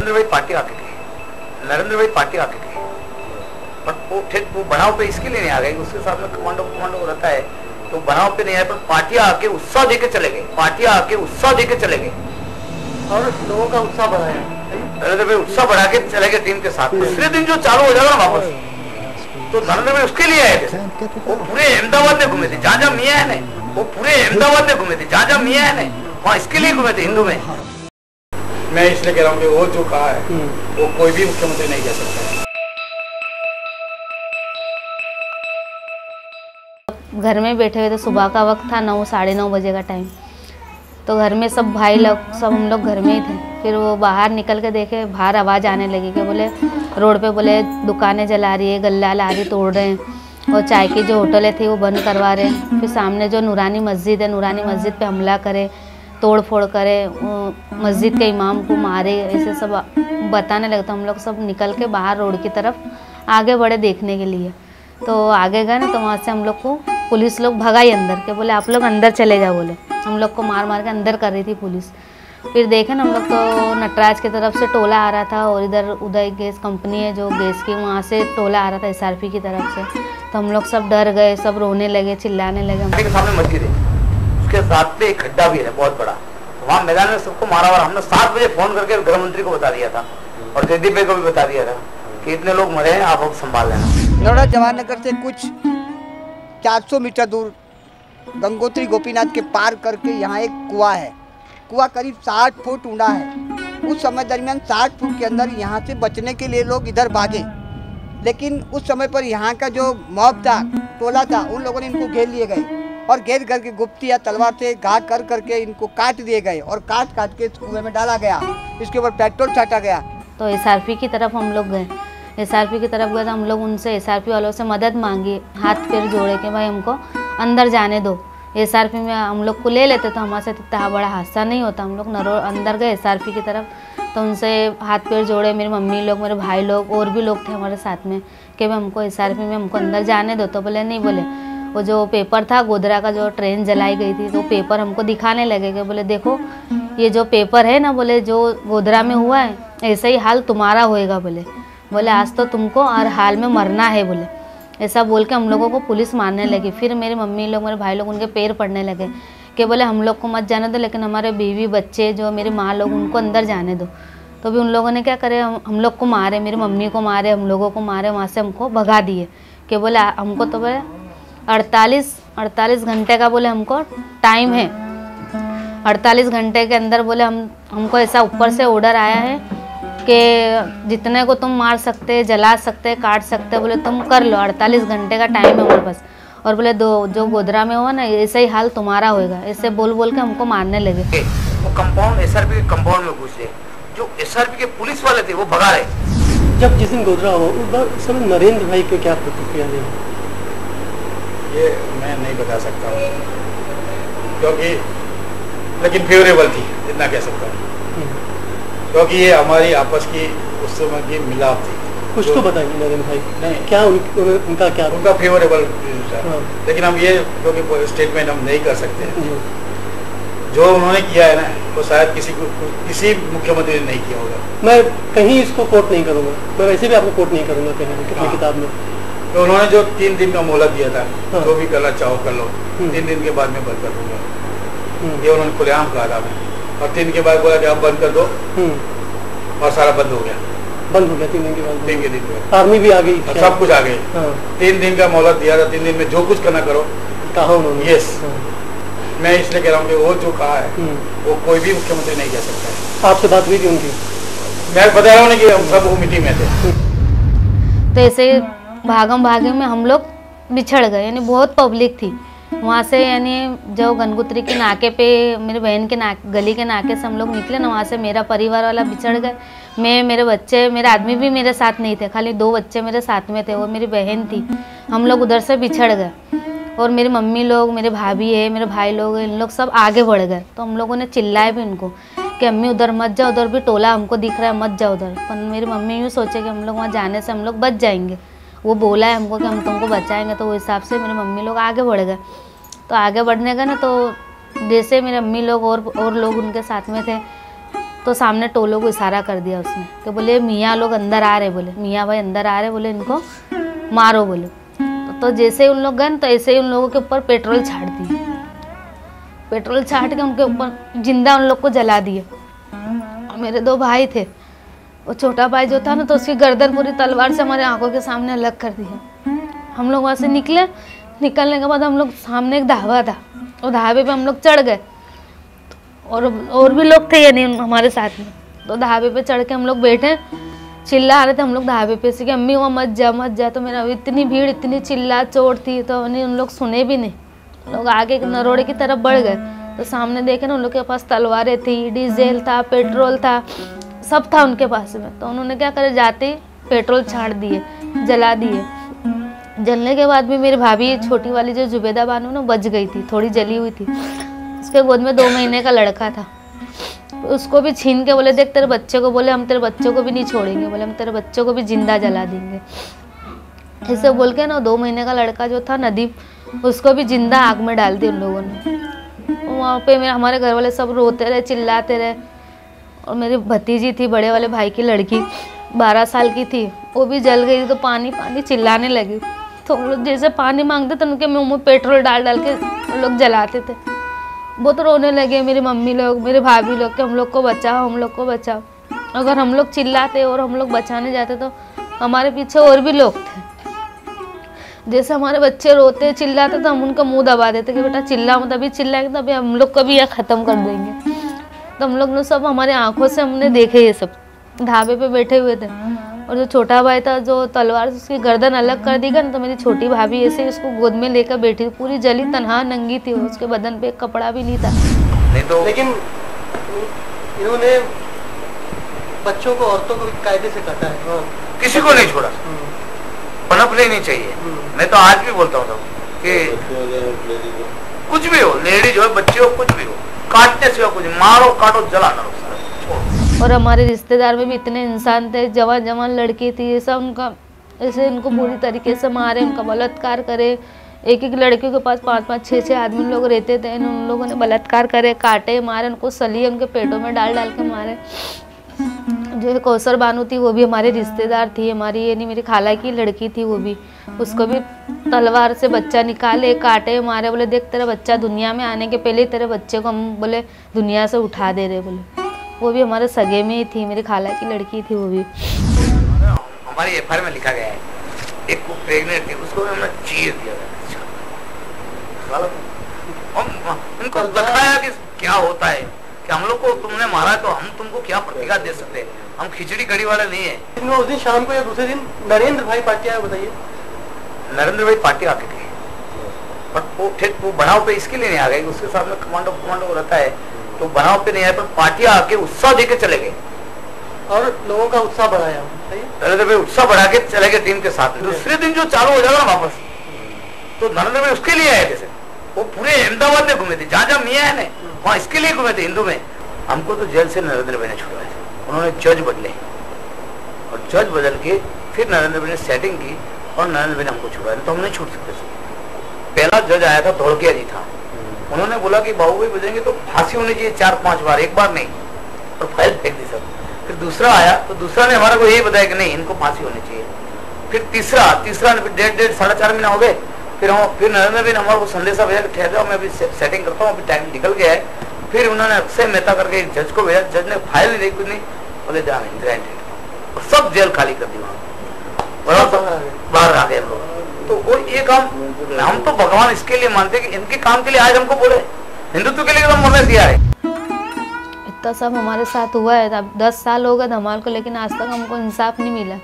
नरेंद्र भाई पार्टी आके गए, नरेंद्र भाई पार्टी आके गए, पर वो ठीक वो बनाव पे इसके लिए नहीं आ गए, उसके साथ में कमांडो रहता है, तो बनाव पे नहीं आए, पर पार्टियां आके उत्साह देके चले गए, पार्टियां आके उत्साह देके चले गए और लोगों का उत्साह बढ़ाया। नरेंद्र भाई उत्साह बढ़ा के चले गए टीम के साथ। दूसरे दिन जो चालू हो जाएगा ना वापस, तो नरेंद्र भाई उसके लिए आए थे। वो पूरे अहमदाबाद में घूमे थे, जहाँ जहाँ मियाँ है नहीं, वो पूरे अहमदाबाद में घूमे थे, जहाँ जहाँ मियाँ है नहीं, वहाँ इसके लिए घूमे थे हिंदू में। मैं इसलिए कह रहा हूँ कि वो जो कहा है वो कोई भी मुख्यमंत्री नहीं कह सकता है। घर में बैठे हुए थे, सुबह का वक्त था, 9 साढ़े 9 बजे का टाइम, तो घर में सब भाई लोग सब हम लोग घर में ही थे। फिर वो बाहर निकल के देखे, बाहर आवाज़ आने लगी कि बोले रोड पे बोले दुकानें जला रही है, गल्ला ला रही तोड़ रहे हैं, और चाय की जो होटलें थी वो बंद करवा रहे हैं। फिर सामने जो नूरानी मस्जिद है, नूरानी मस्जिद पे हमला करे, तोड़ फोड़ करे, मस्जिद के इमाम को मारे, ऐसे सब बताने लगे। तो हम लोग सब निकल के बाहर रोड की तरफ आगे बढ़े देखने के लिए। तो आगे गए ना, तो वहाँ से हम लोग को पुलिस लोग भगाई अंदर के, बोले आप लोग अंदर चले जाओ, बोले हम लोग को मार मार के अंदर कर रही थी पुलिस। फिर देखे ना हम लोग, तो नटराज की तरफ से टोला आ रहा था, और इधर उदय गैस कंपनी है जो गैस की, वहाँ से टोला आ रहा था SRP की तरफ से। तो हम लोग सब डर गए, सब रोने लगे, चिल्लाने लगे। सामने मस्जिद है, उसके साथ पे एक खड्डा भी है बहुत बड़ा, वहाँ मैदान में सबको मारा हुआ। हमने 7 बजे फोन करके गृह मंत्री को बता दिया था, और जयदीप भाई को भी बता दिया था कि इतने लोग मरे हैं, आप संभाल लेना। नोएडा जवाहरनगर से कुछ 400 मीटर दूर गंगोत्री गोपीनाथ के पार करके यहाँ एक कुआं है। कुआं करीब 60 फुट ऊंडा है। उस समय दरमियान 60 फुट के अंदर यहाँ से बचने के लिए लोग इधर भागे, लेकिन उस समय पर यहाँ का जो मॉब था, टोला था, उन लोगों ने इनको घेर लिए गए, और घेर करके गुप्ती या तलवार से घा कर करके इनको काट दिए गए, और काट काट के कुएं में डाला गया। इसके ऊपर पेट्रोल छाटा गया। तो SRP की तरफ हम लोग गए, SRP की तरफ गए तो हम लोग उनसे SRP वालों से मदद मांगी, हाथ पैर जोड़े कि भाई हमको अंदर जाने दो। SRP में हम लोग को ले लेते तो हमारे साथ इतना बड़ा हादसा नहीं होता। हम लोग अंदर गए SRP की तरफ, तो उनसे हाथ पैर जोड़े, मेरी मम्मी लोग, मेरे भाई लोग, और भी लोग थे हमारे साथ में, कि भाई हमको SRP में हमको अंदर जाने दो। तो बोले नहीं, बोले वो जो पेपर था गोधरा का, जो ट्रेन जलाई गई थी, तो पेपर हमको दिखाने लगे कि बोले देखो ये जो पेपर है ना, बोले जो गोधरा में हुआ है ऐसे ही हाल तुम्हारा होएगा, बोले आज तो तुमको और हाल में मरना है, बोले ऐसा बोल के हम लोगों को पुलिस मारने लगी। फिर मेरी मम्मी लोग, मेरे भाई लोग उनके पैर पड़ने लगे कि बोले हम लोग को मत जाने दो, लेकिन हमारे बीवी बच्चे जो मेरी माँ लोग, उनको अंदर जाने दो। तो भी उन लोगों ने क्या करे, हम लोग को मारे, मेरी मम्मी को मारे, हम लोगों को मारे, वहाँ से हमको भगा दिए कि बोले हमको तो बोले 48 घंटे का बोले हमको टाइम है, 48 घंटे के अंदर बोले हमको ऐसा ऊपर से ऑर्डर आया है कि जितने को तुम मार सकते, जला सकते, काट सकते, बोले तुम कर लो, 48 घंटे का टाइम है हमारे पास। और बोले जो गोधरा में हुआ ना ऐसे ही हाल तुम्हारा होएगा, ऐसे बोल बोल के हमको मारने लगे। वो कंपाउंड SRP के कंपाउंड में घुसे, जो SRP के पुलिस वाले थे वो भगा रहे। जब जिस दिन गोधरा हो उस बार समय नरेंद्र भाई को क्या प्रतिक्रिया दी? ये मैं नहीं बता सकता हूँ, क्योंकि लेकिन फेवरेबल थी, इतना कह सकता हूँ, क्योंकि ये हमारी आपस की उस समय की मिलाप थी। कुछ तो बताइए नरेंद्र भाई, नहीं क्या उनका क्या, उनका फेवरेबल था। लेकिन हम ये क्योंकि स्टेटमेंट हम नहीं कर सकते। जो उन्होंने किया है ना, वो शायद किसी मुख्यमंत्री ने नहीं किया होगा। मैं कहीं इसको कोट नहीं करूँगा, मैं वैसे भी आपको कोट नहीं करूँगा कहीं किसी किताब में। तो उन्होंने जो 3 दिन का मोहलत दिया था, जो भी करना चाहो कर लो, 3 दिन के बाद में बंद कर दूंगा, ये उन्होंने खुलेआम कहा था। और 3 दिन के बाद बोला कि आप बंद कर दो, और सारा बंद हो गया। 3 दिन के बाद? 3 के दिन में आर्मी भी आ गई, सब कुछ आ गई। 3 दिन का मोहलत दिया था, 3 दिन में जो कुछ करना करो, कहा उन्होंने। यस, मैं इसलिए कह रहा हूँ कि वो जो कहा है वो कोई भी मुख्यमंत्री नहीं कह सकता है। आपसे बात हुई थी उनकी? मैं बता रहा हूँ कि हम सब वो मीटिंग में थे। तो ऐसे भागम भागे में हम लोग बिछड़ गए, यानी बहुत पब्लिक थी वहाँ से। यानी जो गंगोत्री के नाके पे, मेरी बहन के गली के नाके से हम लोग निकले ना, वहाँ से मेरा परिवार वाला बिछड़ गए। मैं, मेरे बच्चे, मेरे आदमी भी मेरे साथ नहीं थे, खाली 2 बच्चे मेरे साथ में थे, वो मेरी बहन थी। हम लोग उधर से बिछड़ गए, और मेरी मम्मी लोग, मेरे भाभी है, मेरे भाई लोग, इन लोग सब आगे बढ़ गए। तो हम लोगों ने चिल्लाए भी उनको कि अम्मी उधर मत जाओ, उधर भी टोला हमको दिख रहा है, मत जाओ उधर। पर मेरी मम्मी यूँ सोचे कि हम लोग वहाँ जाने से हम लोग बच जाएंगे, वो बोला है हमको कि हम तुमको बचाएंगे, तो वो हिसाब से मेरे मम्मी लोग आगे बढ़ गए। तो आगे बढ़ने का ना, तो जैसे मेरे अम्मी लोग और लोग उनके साथ में थे, तो सामने टोलो को इशारा कर दिया उसने कि बोले मियाँ लोग अंदर आ रहे, बोले मियाँ भाई अंदर आ रहे, बोले इनको मारो बोले। तो जैसे ही उन लोग गए तो ऐसे ही उन लोगों के ऊपर पेट्रोल छाट दिए, पेट्रोल छाट के उनके ऊपर जिंदा उन लोग को जला दिए। मेरे 2 भाई थे, वो छोटा भाई जो था ना तो उसकी गर्दन पूरी तलवार से हमारे आंखों के सामने अलग कर दिया। हम लोग वहाँ से निकलने के बाद हम लोग सामने एक ढाबा था, वो ढाबे पे हम लोग चढ़ गए और भी लोग थे यानी हमारे साथ में। तो ढाबे पे चढ़ के हम लोग बैठे, चिल्ला रहे थे हम लोग ढाबे पे से कि अम्मी वहाँ मत जा। तो मेरा इतनी भीड़ इतनी चिल्ला चोट थी तो उन लोग सुने भी नहीं, लोग आगे नरोड़े की तरफ बढ़ गए। तो सामने देखे ना उन लोग के पास तलवारें थी, डीजल था, पेट्रोल था, सब था उनके पास में। तो उन्होंने क्या करे, जाते ही पेट्रोल छाड़ दिए, जला दिए। जलने के बाद भी मेरी भाभी छोटी वाली जो जुबेदा बानू ना बच गई थी, थोड़ी जली हुई थी। उसके गोद में 2 महीने का लड़का था, उसको भी छीन के बोले देख तेरे बच्चे को, बोले हम तेरे बच्चे को भी नहीं छोड़ेंगे, बोले हम तेरे बच्चे को भी जिंदा जला देंगे। ऐसे बोल के ना 2 महीने का लड़का जो था नदीम, उसको भी जिंदा आग में डाल दी उन लोगों ने। वहाँ पे हमारे घर वाले सब रोते रहे, चिल्लाते रहे। और मेरी भतीजी थी, बड़े वाले भाई की लड़की 12 साल की थी, वो भी जल गई। तो पानी पानी चिल्लाने लगी, तो हम लोग जैसे पानी मांगते तो उनके मुँह में पेट्रोल डाल के हम लोग जलाते थे। बहुत रोने लगे मेरी मम्मी लोग, मेरे भाभी लोग कि हम लोग को बचाओ, हम लोग को बचाओ। अगर हम लोग चिल्लाते और हम लोग बचाने जाते तो हमारे पीछे और भी लोग थे। जैसे हमारे बच्चे रोते चिल्लाते तो हम उनका मुंह दबा देते कि बेटा चिल्ला मत, अभी चिल्लाएंगे तो अभी हम लोग को भी यह ख़त्म कर देंगे। तो हम लोग ने सब हमारे आंखों से हमने देखे ये सब, ढाबे पे बैठे हुए थे। और जो छोटा भाई था जो तलवार से उसकी गर्दन अलग कर दी गई ना, तो मेरी छोटी भाभी ऐसे उसको गोद में लेकर बैठी, पूरी जली तनहा नंगी थी, उसके बदन पे एक कपड़ा भी नहीं था। नहीं तो लेकिन इन्होंने बच्चों को, औरतों को कायदे से काटा है, किसी को नहीं छोड़ा, पनपने नहीं चाहिए। मैं तो आज भी बोलता हूँ कि कुछ भी हो, लेडीज हो, बच्चे हो, कुछ भी हो, काटने से कुछ, मारो काटो जलाना छोड़ो। और हमारे रिश्तेदार में भी इतने इंसान थे, जवान जवान लड़की थी, ये सब उनका ऐसे इनको पूरी तरीके से मारे, उनका बलात्कार करे। एक लड़कियों के पास 5-5, 6-6 आदमी लोग रहते थे, उन लोगों ने बलात्कार करे, काटे, मारे, उनको सलिए उनके पेटों में डाल के मारे। जो कौसर बानू थी वो भी हमारे रिश्तेदार थी, हमारी यानी मेरी खाला की लड़की थी, वो भी, उसको भी तलवार से बच्चा निकाले, काटे, मारे, बोले देख तेरा बच्चा दुनिया में आने के पहले तेरे बच्चे को हम बोले दुनिया से उठा दे रहे, बोले। वो भी हमारे सगे में ही थी, मेरी खाला की लड़की थी वो भी। हमारी एफआईआर में लिखा गया है एक को प्रेग्नेंट थी, उसको हमने चीर दिया, उनको बताया कि क्या होता है कि हम लोग को तुमने मारा तो हम तुमको क्या प्रतिकार दे सकते हैं, हम खिचड़ी कड़ी वाले नहीं है। उस दिन शाम को या दूसरे दिन नरेंद्र भाई पाटिया आए, बताइए। नरेंद्र भाई पाटिया आके गए, पर वो बनाव पे इसके लिए नहीं आ गए, उसके साथ में कमांडो रहता है, तो बनाव पे नहीं आए, पर पाटिया आके उत्साह देके चले गए और लोगों का उत्साह बढ़ाया। नरेंद्र भाई उत्साह बढ़ा के चले गए टीम के साथ। दूसरे दिन जो चालू हो जाएगा ना वापस, तो नरेंद्र भाई उसके लिए आए। जैसे वो पूरे अहमदाबाद में घूमे थे, जहाँ मियाँ है ना वहाँ इसके लिए घूमे थे हिंदू में। हमको तो जेल से नरेंद्र भाई ने छुड़वाया था, उन्होंने जज बदले और जज बदल के फिर नरेंद्र भाई ने सेटिंग की और नरेंद्र भाई ने हमको छुड़वाया, तो हम नहीं छूट सकते। पहला जज आया था धोड़किया जी था, उन्होंने बोला कि बाबू भाई बजेंगे तो फांसी होनी चाहिए 4-5 बार, एक बार नहीं, और फाइल फेंक दी सब। फिर दूसरा आया तो दूसरा ने हमारे को यही बताया कि नहीं इनको फांसी होनी चाहिए। फिर तीसरा ने 1.5 4.5 महीना हो गए। फिर नरेंद्र भाई ने हमारे को संदेशा भेजा कि ठहर जाओ, मैं अभी सेटिंग करता हूँ, अभी टाइम निकल गया है। फिर उन्होंने अक्षय मेहता करके एक जज को भेजा, जज ने फाइल नहीं देखी, कुछ नहीं, बोले जा और सब जेल खाली कर दी, वहाँ बाहर आ गए हम लोग। तो वो ये काम हम तो भगवान इसके लिए मानते कि इनके काम के लिए आज हमको बोले, हिंदुत्व के लिए तो मरने दिया है। इतना सब हमारे साथ हुआ है, अब 10 साल हो गए धमाल को, लेकिन आज तक हमको इंसाफ नहीं मिला।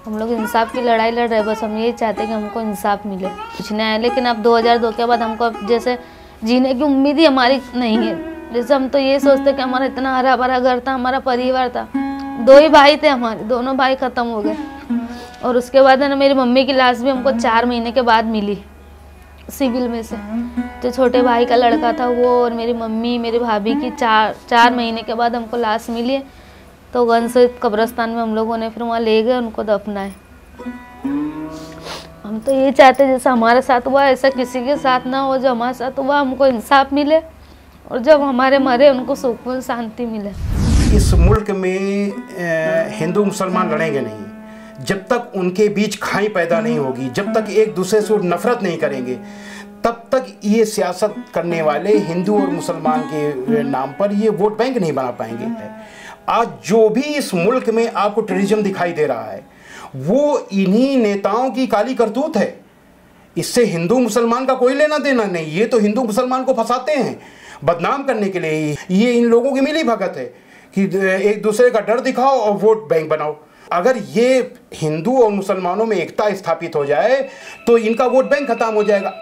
हम लोग इंसाफ की लड़ाई लड़ रहे हैं, बस हम यही चाहते हैं कि हमको इंसाफ मिले, कुछ नहीं है। लेकिन अब 2002 के बाद हमको जैसे जीने की उम्मीद ही हमारी नहीं है। जैसे हम तो ये सोचते कि हमारा इतना हरा भरा घर था, हमारा परिवार था, 2 ही भाई थे हमारे, दोनों भाई ख़त्म हो गए। और उसके बाद है ना मेरी मम्मी की लाश भी हमको 4 महीने के बाद मिली सिविल में से। जो छोटे भाई का लड़का था वो और मेरी मम्मी मेरी भाभी की 4 महीने के बाद हमको लाश मिली। तो गंज से कब्रिस्तान में हम लोगों ने फिर वहाँ ले गए, उनको दफनाए। हम तो ये चाहते जैसा हमारे साथ हुआ ऐसा किसी के साथ ना हो, जो हमारे साथ हुआ हमको इंसाफ मिले और जब हमारे मरे उनको सुकून शांति मिले। इस मुल्क में हिंदू मुसलमान लड़ेंगे नहीं जब तक उनके बीच खाई पैदा नहीं होगी, जब तक एक दूसरे से नफरत नहीं करेंगे, तब तक ये सियासत करने वाले हिंदू और मुसलमान के नाम पर ये वोट बैंक नहीं बना पाएंगे। आज जो भी इस मुल्क में आपको टेररिज्म दिखाई दे रहा है वो इन्हीं नेताओं की काली करतूत है। इससे हिंदू मुसलमान का कोई लेना देना नहीं, ये तो हिंदू मुसलमान को फंसाते हैं बदनाम करने के लिए। ये इन लोगों की मिली भगत है कि एक दूसरे का डर दिखाओ और वोट बैंक बनाओ। अगर ये हिंदू और मुसलमानों में एकता स्थापित हो जाए तो इनका वोट बैंक खत्म हो जाएगा।